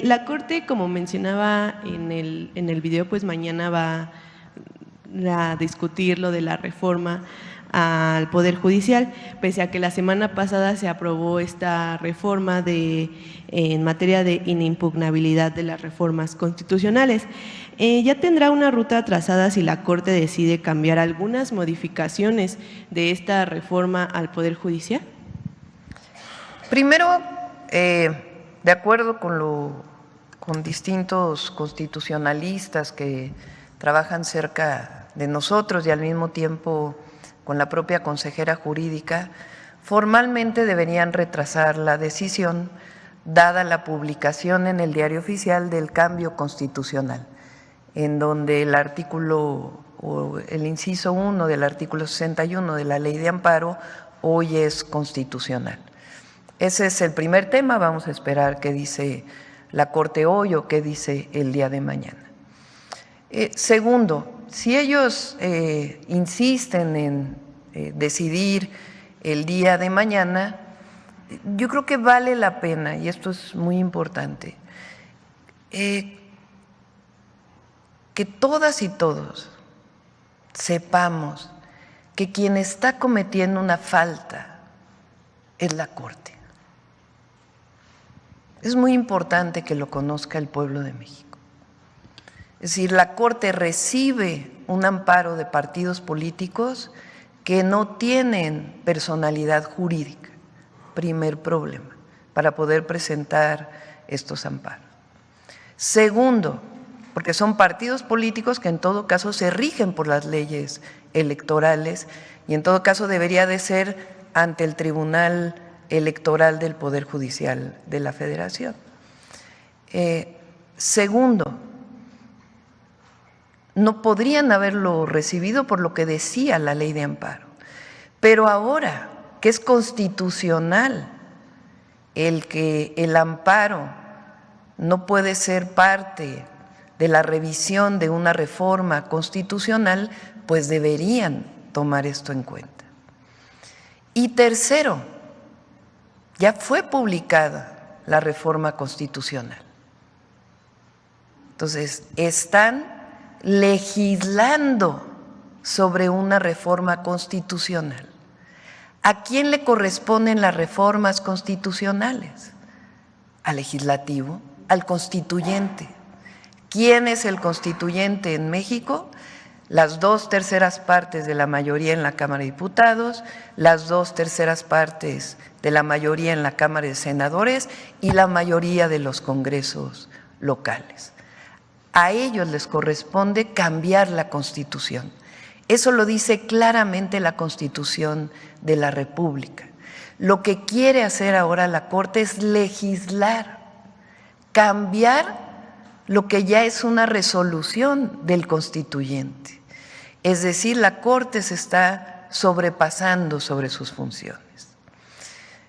La Corte, como mencionaba en el video, pues mañana va a discutir lo de la reforma al Poder Judicial, pese a que la semana pasada se aprobó esta reforma en materia de inimpugnabilidad de las reformas constitucionales. ¿Ya tendrá una ruta trazada si la Corte decide cambiar algunas modificaciones de esta reforma al Poder Judicial? Primero, de acuerdo con distintos constitucionalistas que trabajan cerca de nosotros y al mismo tiempo con la propia consejera jurídica, formalmente deberían retrasar la decisión dada la publicación en el Diario Oficial del cambio constitucional, en donde el artículo o el inciso 1 del artículo 61 de la Ley de Amparo hoy es constitucional. Ese es el primer tema, vamos a esperar qué dice la Corte hoy o qué dice el día de mañana. Segundo, si ellos insisten en decidir el día de mañana, yo creo que vale la pena, y esto es muy importante, que todas y todos sepamos que quien está cometiendo una falta es la Corte. Es muy importante que lo conozca el pueblo de México. Es decir, la Corte recibe un amparo de partidos políticos que no tienen personalidad jurídica, primer problema, para poder presentar estos amparos. Segundo, porque son partidos políticos que en todo caso se rigen por las leyes electorales y en todo caso debería de ser ante el Tribunal Electoral del Poder Judicial de la Federación. Segundo, no podrían haberlo recibido por lo que decía la Ley de Amparo, pero ahora que es constitucional que el amparo no puede ser parte de la revisión de una reforma constitucional, pues deberían tomar esto en cuenta. Y tercero, ya fue publicada la reforma constitucional. Entonces, están legislando sobre una reforma constitucional. ¿A quién le corresponden las reformas constitucionales? Al legislativo, al constituyente. ¿Quién es el constituyente en México? Las 2/3 partes de la mayoría en la Cámara de Diputados, las 2/3 partes de la mayoría en la Cámara de Senadores y la mayoría de los congresos locales. A ellos les corresponde cambiar la Constitución. Eso lo dice claramente la Constitución de la República. Lo que quiere hacer ahora la Corte es legislar, cambiar lo que ya es una resolución del constituyente. Es decir, la Corte se está sobrepasando sobre sus funciones.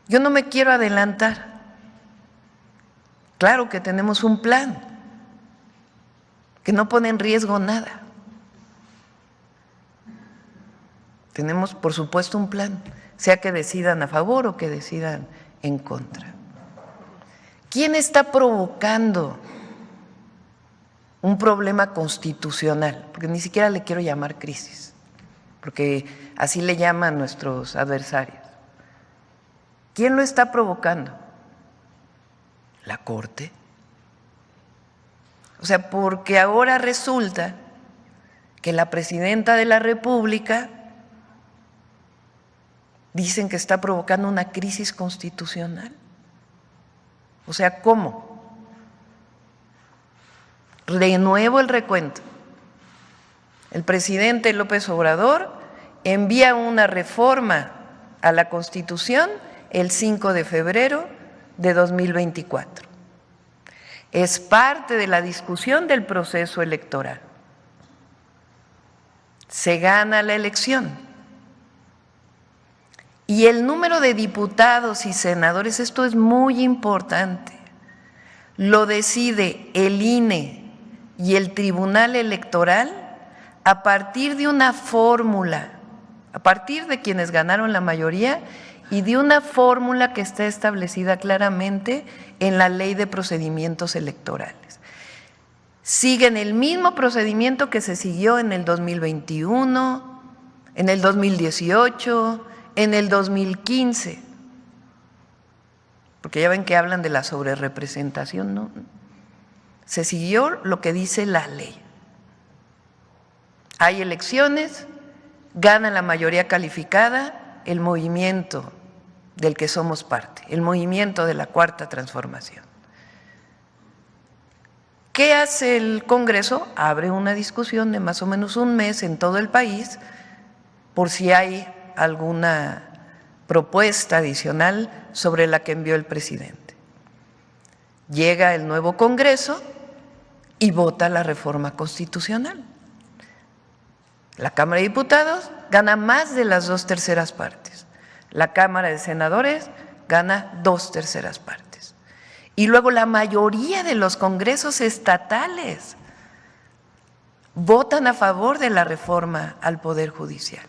Yo no me quiero adelantar. Claro que tenemos un plan que no pone en riesgo nada. Tenemos, por supuesto, un plan, sea que decidan a favor o que decidan en contra. ¿Quién está provocando un problema constitucional? Porque ni siquiera le quiero llamar crisis, porque así le llaman nuestros adversarios. ¿Quién lo está provocando? La Corte. O sea, porque ahora resulta que la presidenta de la República dicen que está provocando una crisis constitucional. O sea, ¿cómo? Renuevo el recuento. El presidente López Obrador envía una reforma a la Constitución el 5 de febrero de 2024. Es parte de la discusión del proceso electoral. Se gana la elección. Y el número de diputados y senadores, esto es muy importante, lo decide el INE y el Tribunal Electoral a partir de una fórmula, a partir de quienes ganaron la mayoría y de una fórmula que está establecida claramente en la Ley de Procedimientos Electorales. Siguen el mismo procedimiento que se siguió en el 2021, en el 2018, en el 2015, porque ya ven que hablan de la sobrerepresentación, ¿no? Se siguió lo que dice la ley. Hay elecciones, gana la mayoría calificada el movimiento del que somos parte, el movimiento de la Cuarta Transformación. ¿Qué hace el Congreso? Abre una discusión de más o menos un mes en todo el país por si hay alguna propuesta adicional sobre la que envió el presidente. Llega el nuevo Congreso y vota la reforma constitucional. La Cámara de Diputados gana más de las 2/3 partes. La Cámara de Senadores gana 2/3 partes. Y luego la mayoría de los congresos estatales votan a favor de la reforma al Poder Judicial.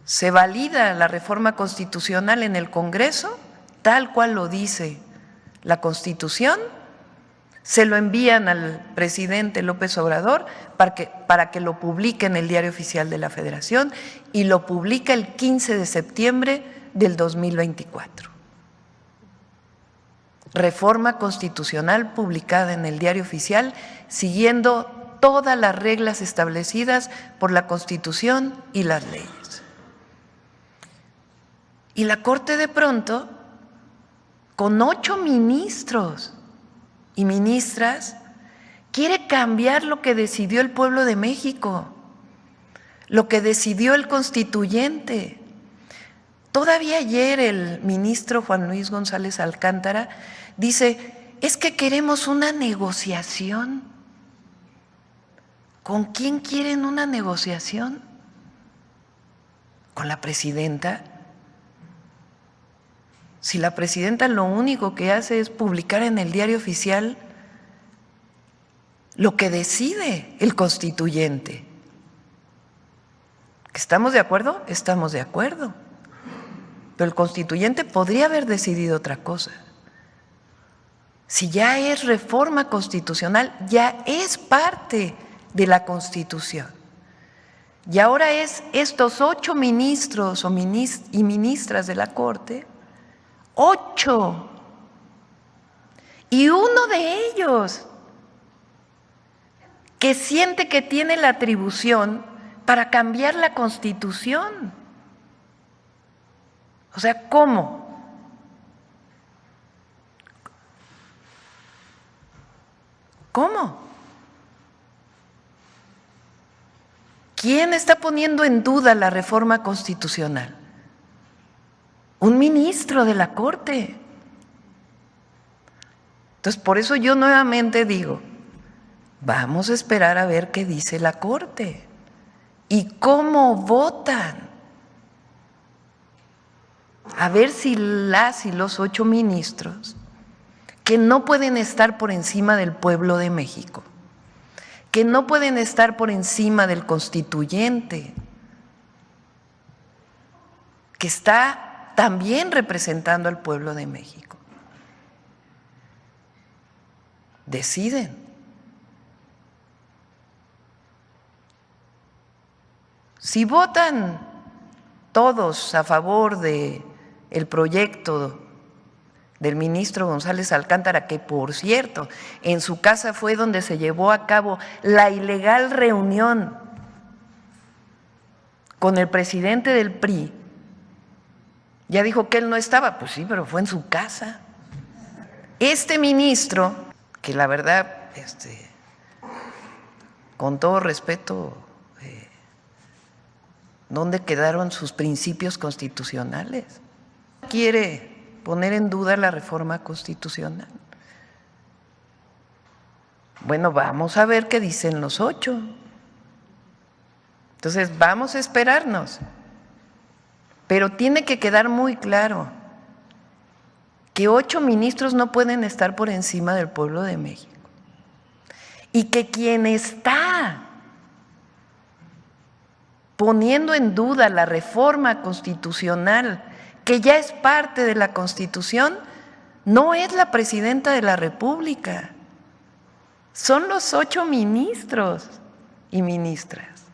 Se valida la reforma constitucional en el Congreso, tal cual lo dice la Constitución, se lo envían al presidente López Obrador para que lo publique en el Diario Oficial de la Federación y lo publica el 15 de septiembre del 2024. Reforma constitucional publicada en el Diario Oficial, siguiendo todas las reglas establecidas por la Constitución y las leyes. Y la Corte de pronto, con 8 ministros y ministras, quiere cambiar lo que decidió el pueblo de México, lo que decidió el constituyente. Todavía ayer el ministro Juan Luis González Alcántara dice, es que queremos una negociación. ¿Con quién quieren una negociación? ¿Con la presidenta? Si la presidenta lo único que hace es publicar en el Diario Oficial lo que decide el constituyente. ¿Estamos de acuerdo? Estamos de acuerdo. Pero el constituyente podría haber decidido otra cosa. Si ya es reforma constitucional, ya es parte de la Constitución. Y ahora es estos 8 ministros y ministras de la Corte, 8, y uno de ellos que siente que tiene la atribución para cambiar la Constitución. O sea, ¿cómo? ¿Cómo? ¿Quién está poniendo en duda la reforma constitucional? Un ministro de la Corte. Entonces, por eso yo nuevamente digo, vamos a esperar a ver qué dice la Corte y cómo votan. A ver si las y los 8 ministros, que no pueden estar por encima del pueblo de México, que no pueden estar por encima del constituyente, que está también representando al pueblo de México, deciden. Si votan todos a favor de el proyecto del ministro González Alcántara, que por cierto, en su casa fue donde se llevó a cabo la ilegal reunión con el presidente del PRI, ya dijo que él no estaba, pues sí, pero fue en su casa. Este ministro, que la verdad, con todo respeto, ¿dónde quedaron sus principios constitucionales? Quiere poner en duda la reforma constitucional. Bueno, vamos a ver qué dicen los 8. Entonces, vamos a esperarnos. Pero tiene que quedar muy claro que 8 ministros no pueden estar por encima del pueblo de México. Y que quien está poniendo en duda la reforma constitucional, que ya es parte de la Constitución, no es la presidenta de la República, son los 8 ministros y ministras.